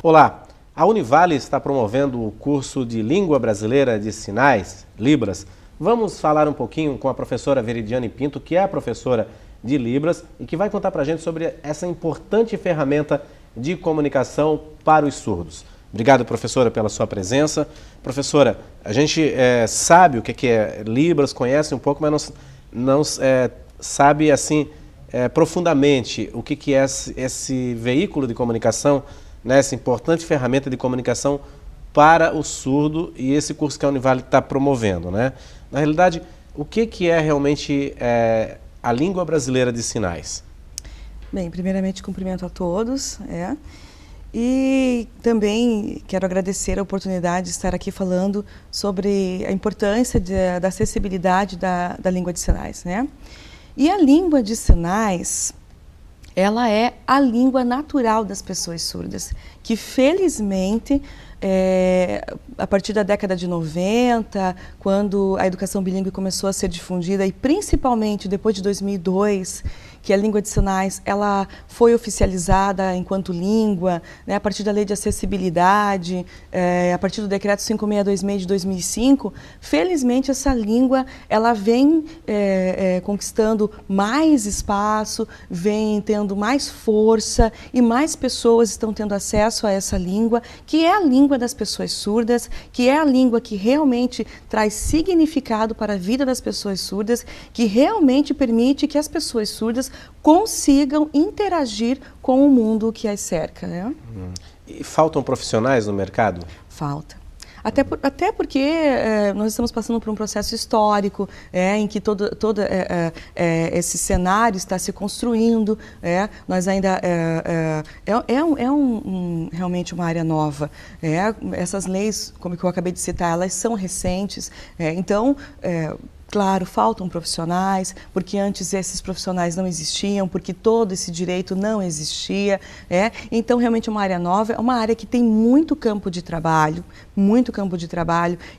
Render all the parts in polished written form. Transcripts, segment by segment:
Olá, a Univale está promovendo o curso de Língua Brasileira de Sinais, Libras. Vamos falar um pouquinho com a professora Veridiane Pinto, que é a professora de Libras e que vai contar para a gente sobre essa importante ferramenta de comunicação para os surdos. Obrigado, professora, pela sua presença. Professora, a gente sabe o que é Libras, conhece um pouco, mas não sabe assim profundamente o que é esse veículo de comunicação, né, essa importante ferramenta de comunicação para o surdo e esse curso que a Univale está promovendo, né? Na realidade, o que é realmente a língua brasileira de sinais? Bem, primeiramente cumprimento a todos, e também quero agradecer a oportunidade de estar aqui falando sobre a importância da acessibilidade da língua de sinais, né? E a língua de sinais, ela é a língua natural das pessoas surdas, que felizmente, a partir da década de 90, quando a educação bilíngue começou a ser difundida, e principalmente depois de 2002, que a língua de sinais ela foi oficializada enquanto língua, né, a partir da Lei de Acessibilidade, a partir do Decreto 5626 de 2005, felizmente essa língua ela vem conquistando mais espaço, vem tendo mais força e mais pessoas estão tendo acesso a essa língua, que é a língua das pessoas surdas, que é a língua que realmente traz significado para a vida das pessoas surdas, que realmente permite que as pessoas surdas consigam interagir com o mundo que as cerca, né? E faltam profissionais no mercado? Falta. Até porque nós estamos passando por um processo histórico em que todo esse cenário está se construindo. Nós ainda realmente uma área nova. Essas leis, como que eu acabei de citar, elas são recentes. Então, claro, faltam profissionais, porque antes esses profissionais não existiam, porque todo esse direito não existia. Então, realmente é uma área nova, é uma área que tem muito campo de trabalho,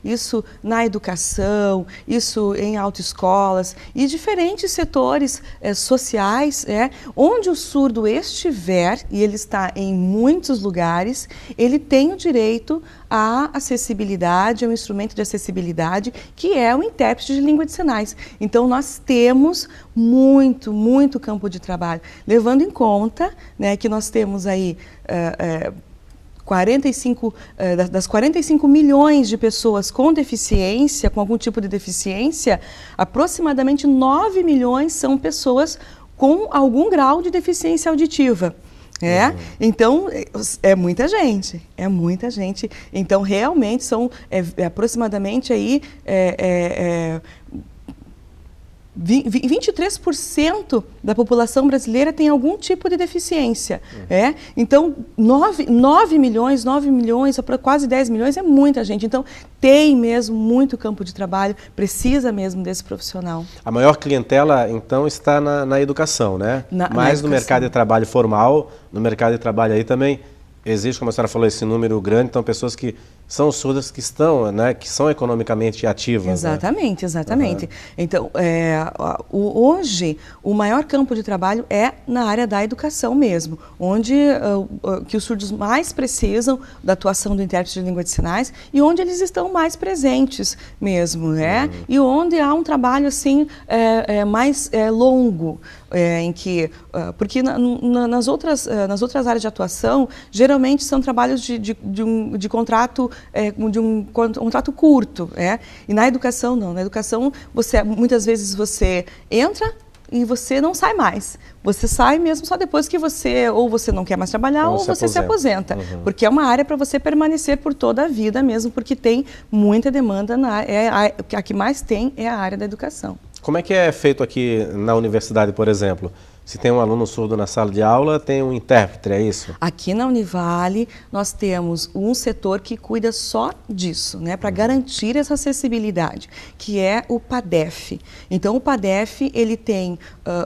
isso na educação, isso em autoescolas e diferentes setores sociais, onde o surdo estiver, e ele está em muitos lugares, ele tem o direito à acessibilidade, ao instrumento de acessibilidade, que é o intérprete de língua de sinais. Então, nós temos muito campo de trabalho, levando em conta, né, que nós temos aí das 45 milhões de pessoas com deficiência, com algum tipo de deficiência, aproximadamente 9 milhões são pessoas com algum grau de deficiência auditiva. Então, é muita gente. Então, realmente são aproximadamente aí 23% da população brasileira tem algum tipo de deficiência. Então, 9 milhões, quase 10 milhões é muita gente. Então, tem mesmo muito campo de trabalho, precisa mesmo desse profissional. A maior clientela, então, está na educação, né? Mas no mercado de trabalho formal, no mercado de trabalho aí também existe, como a senhora falou, esse número grande, então pessoas que são surdas que estão, né, que são economicamente ativas. Exatamente. Então, hoje, o maior campo de trabalho é na área da educação mesmo, onde que os surdos mais precisam da atuação do intérprete de língua de sinais e onde eles estão mais presentes mesmo, E onde há um trabalho assim mais longo, em que, porque nas outras áreas de atuação, geralmente são trabalhos de contrato, de um contrato curto, E na educação não. Na educação, muitas vezes você entra e você não sai mais. Você sai mesmo só depois que ou você não quer mais trabalhar ou você se aposenta. Porque é uma área para você permanecer por toda a vida mesmo, porque tem muita demanda a que mais tem é a área da educação. Como é que é feito aqui na universidade, por exemplo? Se tem um aluno surdo na sala de aula, tem um intérprete, é isso? Aqui na Univale, nós temos um setor que cuida só disso, para garantir essa acessibilidade, que é o PADEF. Então, o PADEF, ele tem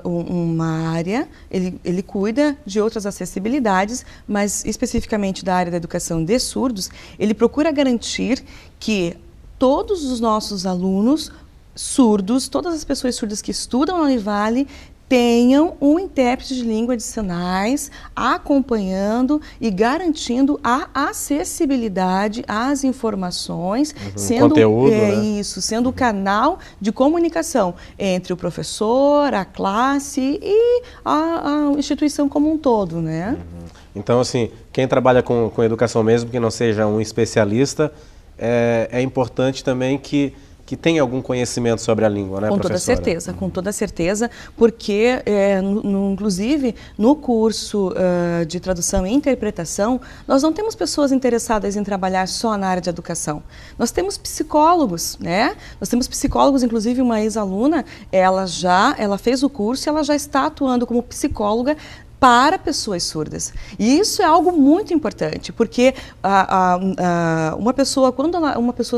uma área, ele cuida de outras acessibilidades, mas especificamente da área da educação de surdos, ele procura garantir que todos os nossos alunos surdos, todas as pessoas surdas que estudam na Univale, tenham um intérprete de língua de sinais acompanhando e garantindo a acessibilidade às informações, sendo conteúdo, né? isso, sendo o canal de comunicação entre o professor, a classe e a instituição como um todo, né? Então, assim, quem trabalha com educação mesmo, que não seja um especialista, é importante também que tenha algum conhecimento sobre a língua, né, professora? Com toda certeza, porque, inclusive, no curso de tradução e interpretação, nós não temos pessoas interessadas em trabalhar só na área de educação. Nós temos psicólogos, né? Nós temos psicólogos, inclusive uma ex-aluna, ela fez o curso e ela já está atuando como psicóloga para pessoas surdas. E isso é algo muito importante, porque uma pessoa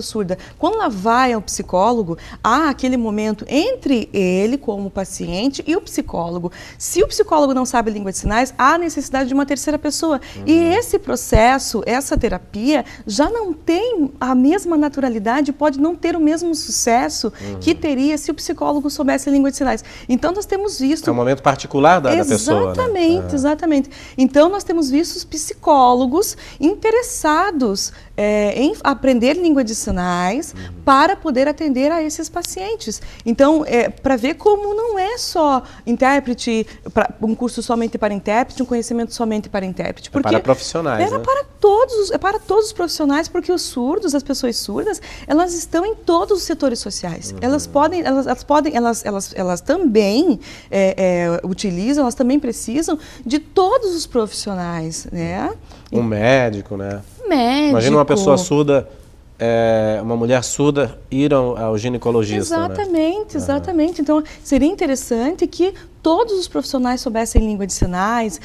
surda, quando ela vai ao psicólogo, há aquele momento entre ele, como paciente, e o psicólogo. Se o psicólogo não sabe língua de sinais, há necessidade de uma terceira pessoa. E esse processo, essa terapia, já não tem a mesma naturalidade, pode não ter o mesmo sucesso que teria se o psicólogo soubesse a língua de sinais. Então, nós temos visto... É um momento particular da pessoa, né? Exatamente. Então, nós temos visto os psicólogos interessados em aprender língua de sinais para poder atender a esses pacientes. Então, para ver como não é só intérprete, um curso somente para intérprete, um conhecimento somente para intérprete. Porque para profissionais, né? Para todos os profissionais, porque os surdos, as pessoas surdas, elas estão em todos os setores sociais. Elas também utilizam, elas também precisam de todos os profissionais, né? Um médico, né? Médico. Imagina uma pessoa surda, uma mulher surda ir ao ginecologista. Exatamente, né? Exatamente. Então, seria interessante que todos os profissionais soubessem língua de sinais,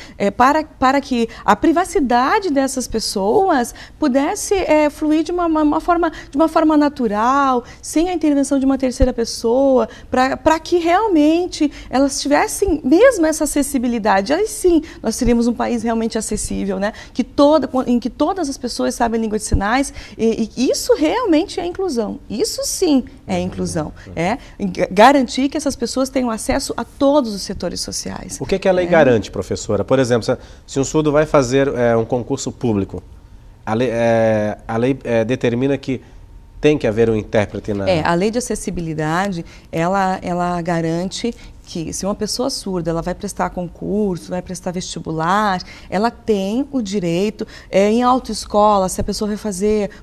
para que a privacidade dessas pessoas pudesse fluir de uma forma natural, sem a intervenção de uma terceira pessoa, para que realmente elas tivessem mesmo essa acessibilidade. Aí sim, nós teríamos um país realmente acessível, né? Em que todas as pessoas sabem língua de sinais, e isso realmente é inclusão. Isso sim é inclusão. Garantir que essas pessoas tenham acesso a todos os setores sociais. O que a lei garante, professora? Por exemplo, se um surdo vai fazer um concurso público, a lei determina que tem que haver um intérprete na... A lei de acessibilidade, ela garante que se uma pessoa surda ela vai prestar concurso, vai prestar vestibular, ela tem o direito, em autoescola, se a pessoa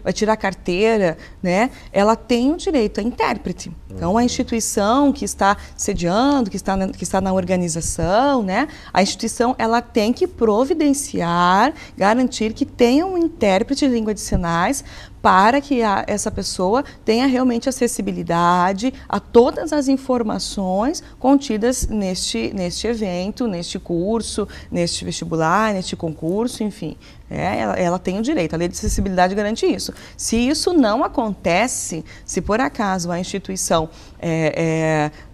vai tirar carteira, né, ela tem o direito a intérprete. Então, a instituição que está sediando, que está na organização, né, a instituição ela tem que providenciar, garantir que tenha um intérprete de língua de sinais para que essa pessoa tenha realmente acessibilidade a todas as informações contidas neste evento, neste curso, neste vestibular, neste concurso, enfim. Ela tem o direito, a lei de acessibilidade garante isso. Se isso não acontece, se por acaso a instituição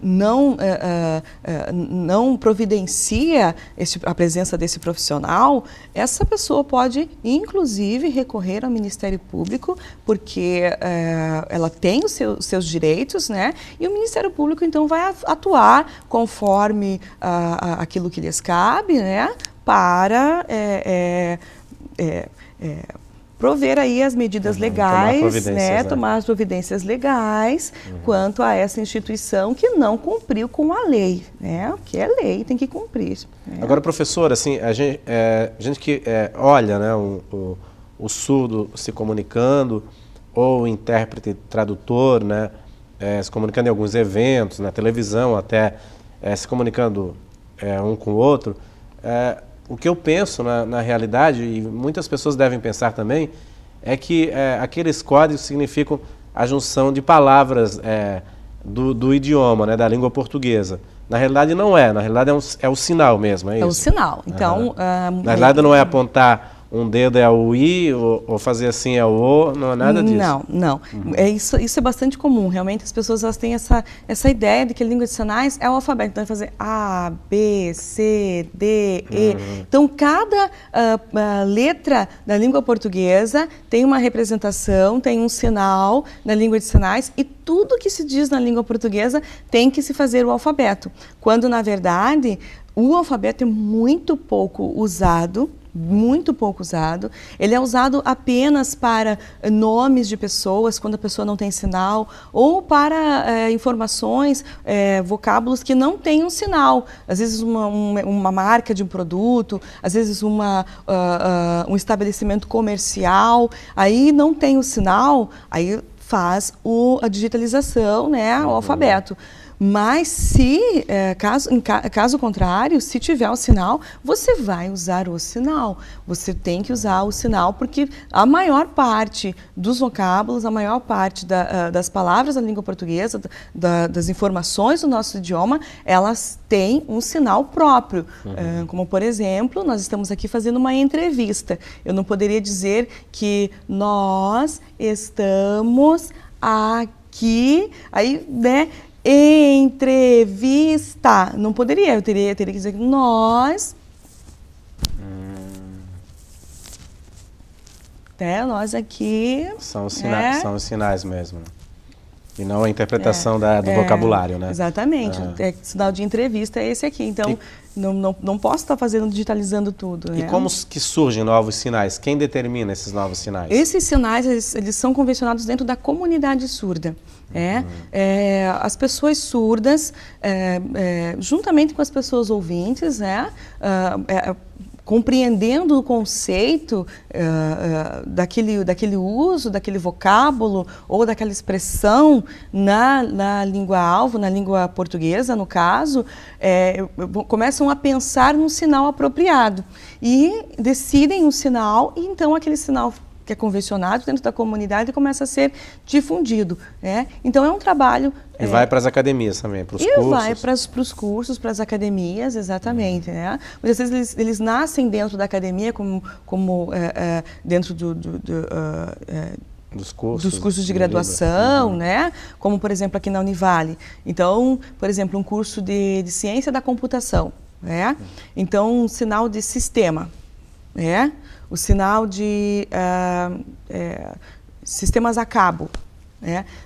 não providencia a presença desse profissional, essa pessoa pode, inclusive, recorrer ao Ministério Público, porque ela tem os seus direitos, né? E o Ministério Público, então, vai atuar conforme aquilo que lhes cabe, né? Para prover aí as medidas legais, tomar as providências legais quanto a essa instituição que não cumpriu com a lei, né? O que é lei tem que cumprir. Né? Agora, professora, assim, a gente que olha, né, o surdo se comunicando, ou o intérprete tradutor, né, se comunicando em alguns eventos, na televisão até, se comunicando um com o outro, o que eu penso na realidade, e muitas pessoas devem pensar também, é que aqueles códigos significam a junção de palavras do idioma, né, da língua portuguesa. Na realidade não na realidade é o sinal mesmo, é isso? É o sinal. Então, na realidade não é apontar um dedo é o I, ou fazer assim é o O, não é nada disso? Não. Isso é bastante comum. Realmente as pessoas elas têm essa ideia de que a língua de sinais é o alfabeto. Então, vai fazer A, B, C, D, E. Então, cada letra da língua portuguesa tem uma representação, tem um sinal na língua de sinais, e tudo que se diz na língua portuguesa tem que se fazer o alfabeto. Quando, na verdade, o alfabeto é muito pouco usado. Ele é usado apenas para nomes de pessoas, quando a pessoa não tem sinal, ou para informações, vocábulos que não têm um sinal. Às vezes uma marca de um produto, às vezes um estabelecimento comercial, aí não tem o sinal, aí faz a digitalização, né, o alfabeto. Mas se, caso contrário, se tiver o sinal, você vai usar o sinal. Você tem que usar o sinal, porque a maior parte dos vocábulos, a maior parte das palavras da língua portuguesa, das informações do nosso idioma, elas têm um sinal próprio. Como, por exemplo, nós estamos aqui fazendo uma entrevista. Eu não poderia dizer que nós estamos aqui, aí, né? Entrevista. Não poderia, eu teria que dizer que nós. Nós aqui. São os sinais mesmo. E não a interpretação do vocabulário, né? Exatamente. Sinal de entrevista é esse aqui. Então, não posso estar digitalizando tudo. E como que surgem novos sinais? Quem determina esses novos sinais? Esses sinais, eles são convencionados dentro da comunidade surda. As pessoas surdas, juntamente com as pessoas ouvintes, compreendendo o conceito daquele uso, daquele vocábulo ou daquela expressão na língua-alvo, na língua portuguesa, no caso, começam a pensar num sinal apropriado e decidem um sinal, e então aquele sinal que é convencionado dentro da comunidade começa a ser difundido. Então é um trabalho... E vai para as academias também, para os cursos? E vai para os cursos, para as academias, exatamente. Muitas vezes eles nascem dentro da academia, como dentro dos cursos de graduação, como, por exemplo, aqui na Univale. Então, por exemplo, um curso de ciência da computação. Então, um sinal de sistema. O sinal de sistemas a cabo.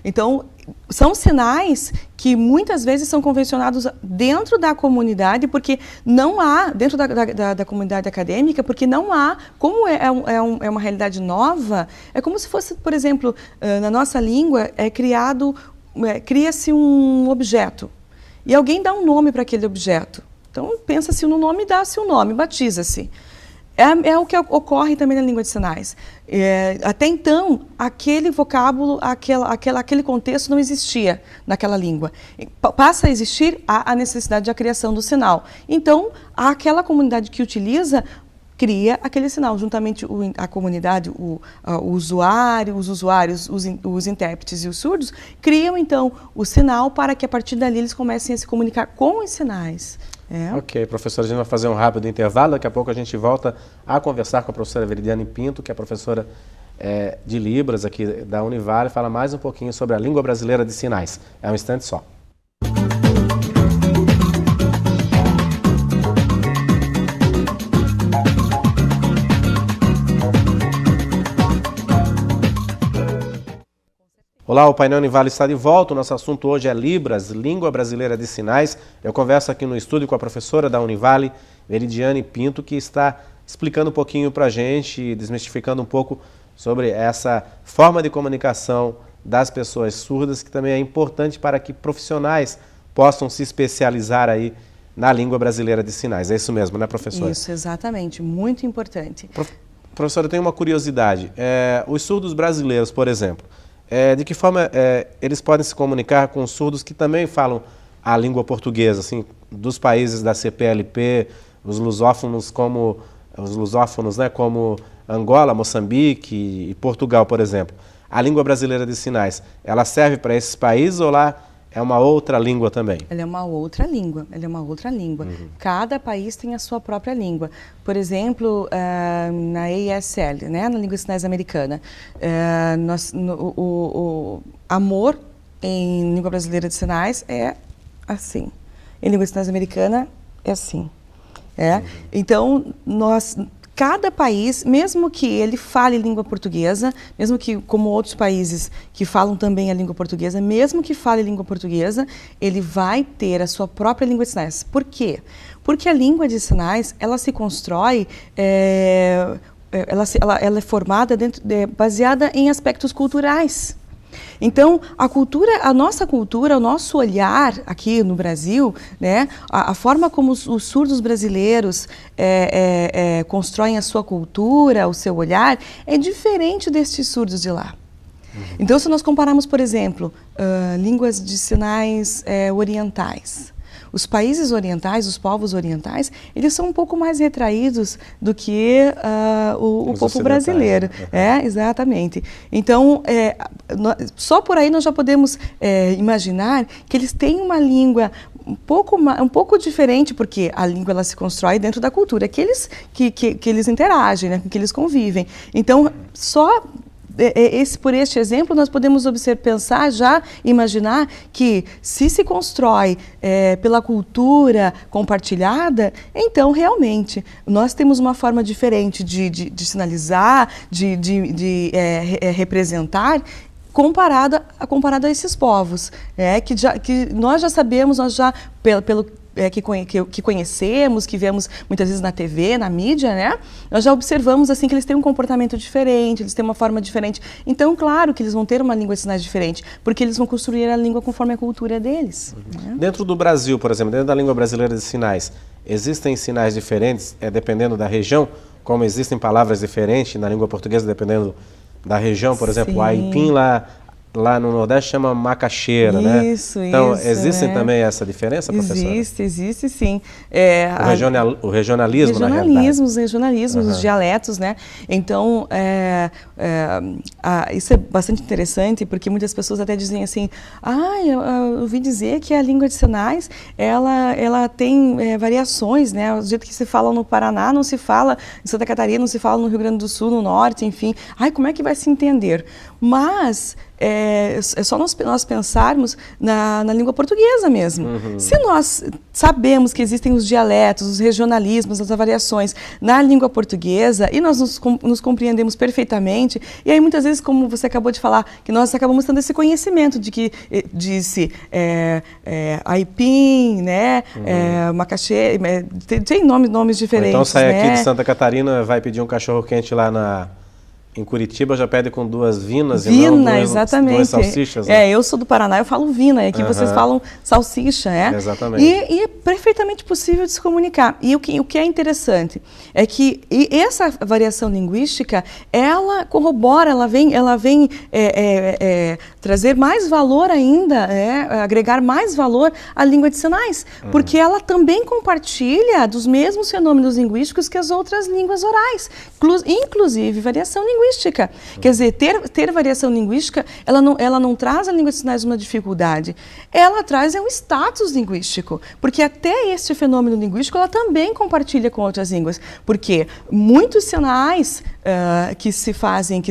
Então, são sinais que muitas vezes são convencionados dentro da comunidade, porque não há, dentro da comunidade acadêmica, porque não há, como é uma realidade nova, é como se fosse, por exemplo, na nossa língua, cria-se um objeto, e alguém dá um nome para aquele objeto. Então, pensa-se no nome, dá-se um nome, batiza-se. É o que ocorre também na língua de sinais. Até então, aquele vocábulo, aquele contexto não existia naquela língua. Passa a existir a necessidade da criação do sinal. Então, aquela comunidade que utiliza cria aquele sinal, juntamente a comunidade, o usuário, os usuários, os intérpretes e os surdos, criam então o sinal para que a partir dali eles comecem a se comunicar com os sinais. Ok, professora, a gente vai fazer um rápido intervalo, daqui a pouco a gente volta a conversar com a professora Veridiane Pinto, que é professora de Libras aqui da Univale, fala mais um pouquinho sobre a língua brasileira de sinais. É um instante só. Olá, o Painel Univale está de volta. O nosso assunto hoje é Libras, Língua Brasileira de Sinais. Eu converso aqui no estúdio com a professora da Univale, Veridiane Pinto, que está explicando um pouquinho para a gente, desmistificando um pouco sobre essa forma de comunicação das pessoas surdas, que também é importante para que profissionais possam se especializar aí na língua brasileira de sinais. É isso mesmo, né, professora? Isso, exatamente. Muito importante. Professora, eu tenho uma curiosidade. Os surdos brasileiros, por exemplo, de que forma eles podem se comunicar com surdos que também falam a língua portuguesa, assim, dos países da CPLP, os lusófonos, né, como Angola, Moçambique e Portugal, por exemplo. A língua brasileira de sinais, ela serve para esses países ou lá é uma outra língua também. Ela é uma outra língua, Cada país tem a sua própria língua. Por exemplo, na ESL, né, na Língua de Sinais Americana, o amor em língua brasileira de sinais é assim. Em língua de sinais americana é assim. Então, cada país, mesmo que ele fale língua portuguesa, mesmo que, como outros países que falam também a língua portuguesa, mesmo que fale língua portuguesa, ele vai ter a sua própria língua de sinais. Por quê? Porque a língua de sinais, ela se constrói, ela é formada baseada em aspectos culturais. Então, a nossa cultura, o nosso olhar aqui no Brasil, né, a forma como os surdos brasileiros constroem a sua cultura, o seu olhar, é diferente destes surdos de lá. Então, se nós compararmos, por exemplo, línguas de sinais orientais, os países orientais, os povos orientais, eles são um pouco mais retraídos do que o povo brasileiro. Exatamente. Então, só por aí nós já podemos imaginar que eles têm uma língua um pouco diferente, porque a língua ela se constrói dentro da cultura que eles interagem, né, que eles convivem. Então, só por este exemplo, nós podemos pensar, já imaginar que se constrói pela cultura compartilhada, então realmente nós temos uma forma diferente de sinalizar, de representar, comparado a esses povos, que nós já sabemos, pelo que conhecemos, que vemos muitas vezes na TV, na mídia, né? Nós já observamos assim que eles têm um comportamento diferente, eles têm uma forma diferente. Então, claro que eles vão ter uma língua de sinais diferente, porque eles vão construir a língua conforme a cultura deles. Né? Dentro do Brasil, por exemplo, dentro da língua brasileira de sinais, existem sinais diferentes, dependendo da região, como existem palavras diferentes na língua portuguesa, dependendo da região, por exemplo, o aipim lá no Nordeste chama macaxeira, né? Então, existe também essa diferença, professora? Existe sim. O regionalismo, na realidade. Os regionalismos, os dialetos, né? Então, isso é bastante interessante, porque muitas pessoas até dizem assim, eu ouvi dizer que a língua de sinais, ela tem variações, né? O jeito que se fala no Paraná não se fala em Santa Catarina, não se fala no Rio Grande do Sul, no Norte, enfim. Como é que vai se entender? Mas é só nós pensarmos na língua portuguesa mesmo. Se nós sabemos que existem os dialetos, os regionalismos, as variações na língua portuguesa e nós nos compreendemos perfeitamente, e aí muitas vezes, como você acabou de falar, que nós acabamos tendo esse conhecimento de que disse aipim, né, macaxeira, tem nomes diferentes. Então sai aqui de Santa Catarina, vai pedir um cachorro-quente lá em Curitiba, já pede com 2 vinas e não 2 salsichas. Né? Eu sou do Paraná, eu falo vina, aqui vocês falam salsicha. Exatamente. E é perfeitamente possível de se comunicar. E o que é interessante é que essa variação linguística, ela corrobora, ela vem trazer mais valor ainda, agregar mais valor à língua de sinais, porque ela também compartilha dos mesmos fenômenos linguísticos que as outras línguas orais, inclusive variação linguística. Quer dizer, ter variação linguística, ela não traz a língua de sinais uma dificuldade, ela traz um status linguístico, porque até este fenômeno linguístico ela também compartilha com outras línguas, porque muitos sinais que se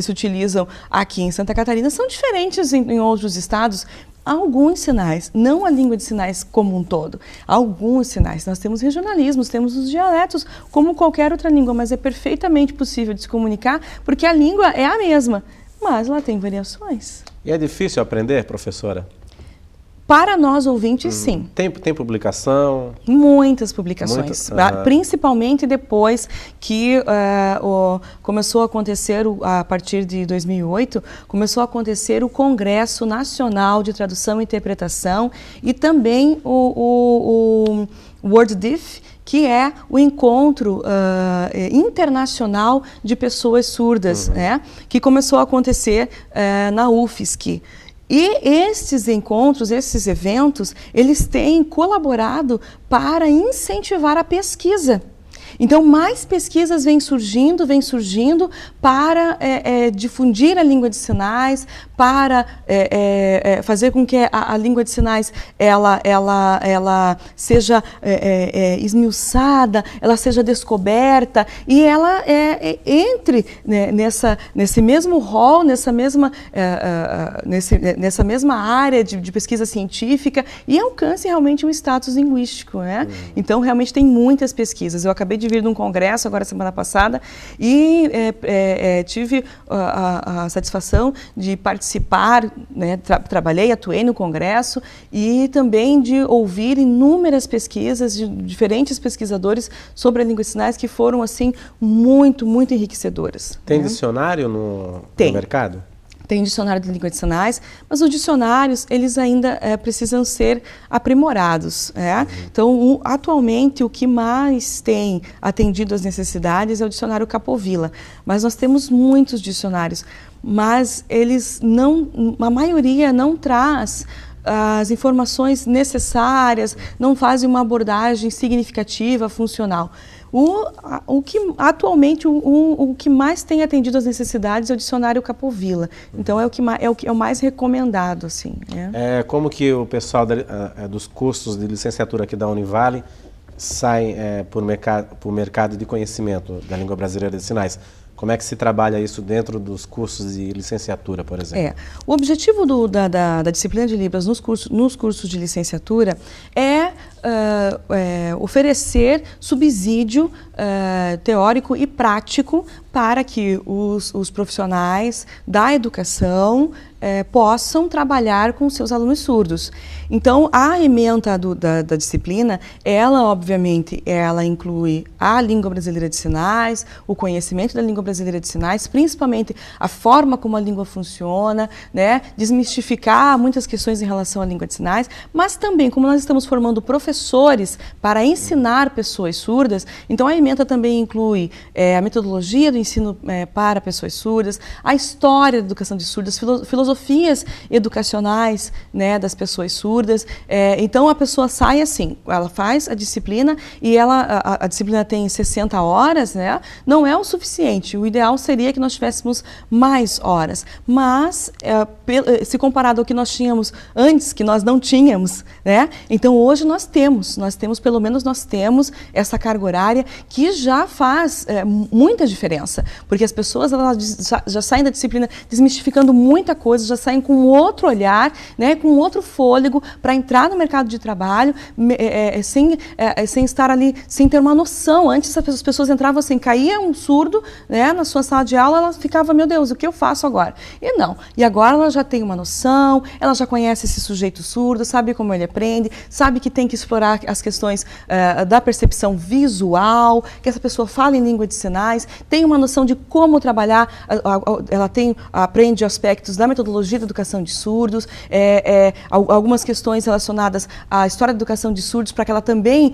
utilizam aqui em Santa Catarina são diferentes em outros estados. Alguns sinais, não a língua de sinais como um todo, alguns sinais. Nós temos regionalismos, temos os dialetos, como qualquer outra língua, mas é perfeitamente possível de se comunicar, porque a língua é a mesma, mas ela tem variações. E é difícil aprender, professora? Para nós ouvintes, sim. Tem publicação? Muitas publicações, principalmente depois que começou a acontecer, a partir de 2008, começou a acontecer o Congresso Nacional de Tradução e Interpretação e também o WorldDiff, que é o encontro internacional de pessoas surdas, né, que começou a acontecer na UFSC. E estes encontros, esses eventos, eles têm colaborado para incentivar a pesquisa. Então, mais pesquisas vêm surgindo para difundir a língua de sinais, para fazer com que a língua de sinais ela seja esmiuçada, ela seja descoberta e ela entre, né, nesse mesmo rol, nessa mesma área de pesquisa científica e alcance realmente um status linguístico, né? Então, realmente tem muitas pesquisas. Eu acabei de vir de um congresso agora semana passada e tive a satisfação de participar, né, trabalhei, atuei no congresso e também de ouvir inúmeras pesquisas de diferentes pesquisadores sobre a língua de sinais que foram assim muito enriquecedoras. Tem dicionário no mercado? Tem dicionário de língua de sinais, mas os dicionários, eles ainda precisam ser aprimorados. Então, atualmente, o que mais tem atendido às necessidades é o dicionário Capovilla. Mas nós temos muitos dicionários, mas a maioria não traz as informações necessárias, não fazem uma abordagem significativa, funcional. Atualmente, o que mais tem atendido às necessidades é o dicionário Capovilla. Então, é o mais recomendado, assim. Como que o pessoal dos cursos de licenciatura aqui da Univale sai por mercado de conhecimento da língua brasileira de sinais? Como é que se trabalha isso dentro dos cursos de licenciatura, por exemplo? O objetivo da disciplina de Libras nos cursos de licenciatura é oferecer subsídio teórico e prático para que os profissionais da educação possam trabalhar com seus alunos surdos. Então, a ementa da disciplina, ela, obviamente, ela inclui a língua brasileira de sinais, o conhecimento da língua brasileira de sinais, principalmente a forma como a língua funciona, né? Desmistificar muitas questões em relação à língua de sinais, mas também, como nós estamos formando professores para ensinar pessoas surdas, então a ementa também inclui a metodologia do ensino para pessoas surdas, a história da educação de surdas, filosofias educacionais, né, das pessoas surdas. Então a pessoa sai assim, ela faz a disciplina e a disciplina tem 60 horas, né? Não é o suficiente. O ideal seria que nós tivéssemos mais horas, mas se comparado ao que nós tínhamos antes, que nós não tínhamos, né? Então hoje nós temos pelo menos essa carga horária que já faz muita diferença, porque as pessoas já saem da disciplina desmistificando muita coisa, já saem com outro olhar, né, com outro fôlego para entrar no mercado de trabalho, sem estar ali, sem ter uma noção. Antes as pessoas entravam assim, caía um surdo, né, na sua sala de aula, ela ficava, meu Deus, o que eu faço agora? E não. E agora ela já tem uma noção, ela já conhece esse sujeito surdo, sabe como ele aprende, sabe que tem que explorar as questões da percepção visual, que essa pessoa fala em língua de sinais, tem uma noção de como trabalhar, ela aprende aspectos da metodologia da educação de surdos, algumas questões relacionadas à história da educação de surdos, para que ela também,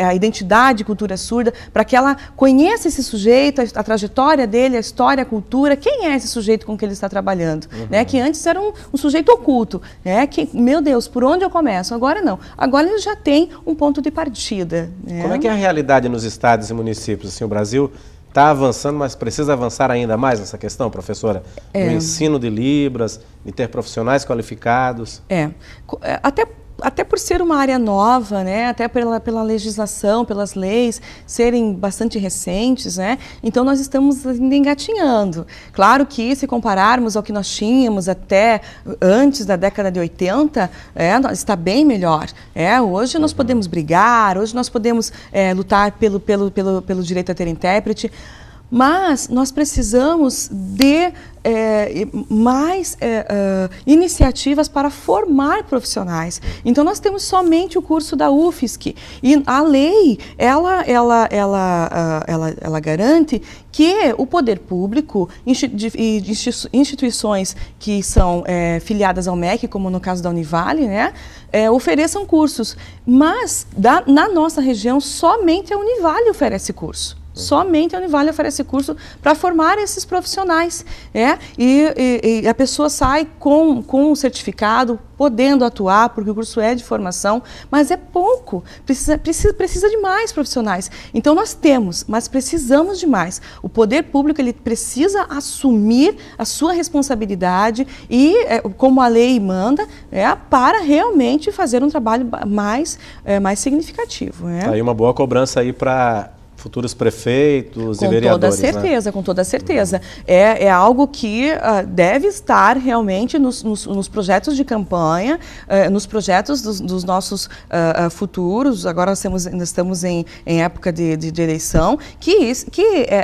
a identidade e cultura surda, para que ela conheça esse sujeito, a trajetória dele, a história, a cultura, quem é esse sujeito com que ele está trabalhando, né? Que antes era um sujeito oculto, né? Que, meu Deus, por onde eu começo? Agora não. Agora ele já tem um ponto de partida. Né? Como é que é a realidade nos estados e municípios? Assim, o Brasil está avançando, mas precisa avançar ainda mais nessa questão, professora? No ensino de Libras, de ter profissionais qualificados? Até por ser uma área nova, né? Até pela legislação, pelas leis serem bastante recentes, né? Então nós estamos ainda engatinhando. Claro que se compararmos ao que nós tínhamos até antes da década de 80, está bem melhor. Hoje nós podemos brigar, hoje nós podemos lutar pelo direito a ter intérprete, mas nós precisamos de mais iniciativas para formar profissionais. Então nós temos somente o curso da UFSC e a lei ela garante que o poder público e instituições que são filiadas ao MEC, como no caso da Univale, né, ofereçam cursos, mas na nossa região somente a Univale oferece curso. Somente a Univale oferece curso para formar esses profissionais. E a pessoa sai com um certificado, podendo atuar, porque o curso é de formação, mas é pouco. Precisa de mais profissionais. Então nós temos, mas precisamos de mais. O poder público ele precisa assumir a sua responsabilidade e, como a lei manda, para realmente fazer um trabalho mais significativo. Aí uma boa cobrança aí para futuros prefeitos e vereadores. Com toda certeza, com toda certeza. É algo que deve estar realmente nos projetos de campanha, nos projetos dos nossos futuros. Agora nós estamos em época de eleição, que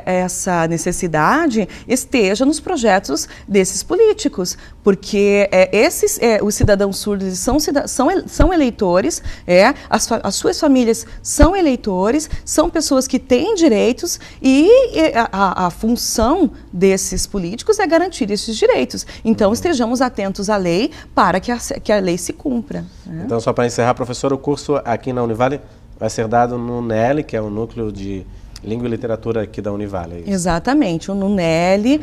essa necessidade esteja nos projetos desses políticos, porque os cidadãos surdos são eleitores, as suas famílias são eleitores, são pessoas que têm direitos e a função desses políticos é garantir esses direitos. Então, estejamos atentos à lei para que a lei se cumpra. Então, só para encerrar, professor, o curso aqui na Univale vai ser dado no NEL, que é o Núcleo de Língua e Literatura aqui da Univale, é isso? Exatamente, no NEL.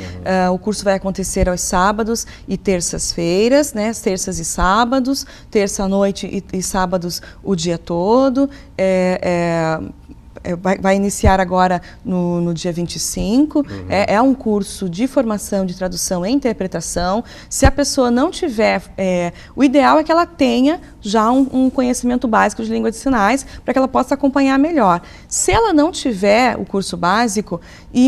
O curso vai acontecer aos sábados e terças-feiras, terças e sábados, terça-noite e sábados o dia todo. Vai iniciar agora no dia 25. É um curso de formação de tradução e interpretação. Se a pessoa não tiver, o ideal é que ela tenha já um conhecimento básico de língua de sinais para que ela possa acompanhar melhor. Se ela não tiver o curso básico,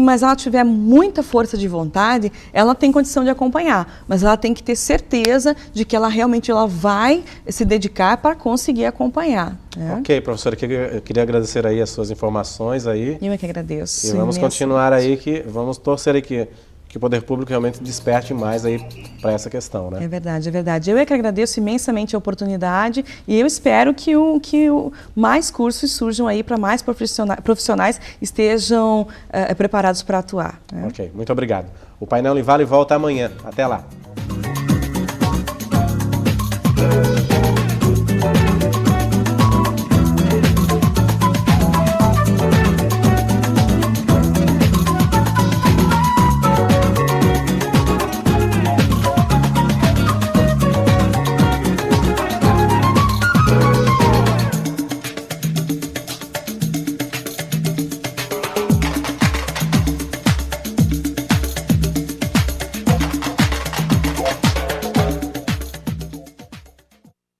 mas ela tiver muita força de vontade, ela tem condição de acompanhar, mas ela tem que ter certeza de que ela realmente vai se dedicar para conseguir acompanhar. Ok, professora, eu queria agradecer aí as suas informações aí. Eu é que agradeço. E vamos continuar aí, vamos torcer aí que o poder público realmente desperte mais aí para essa questão, né? É verdade, é verdade. Eu é que agradeço imensamente a oportunidade e eu espero que mais cursos surjam aí para mais profissionais estejam preparados para atuar. Ok, muito obrigado. O Painel Univale volta amanhã. Até lá.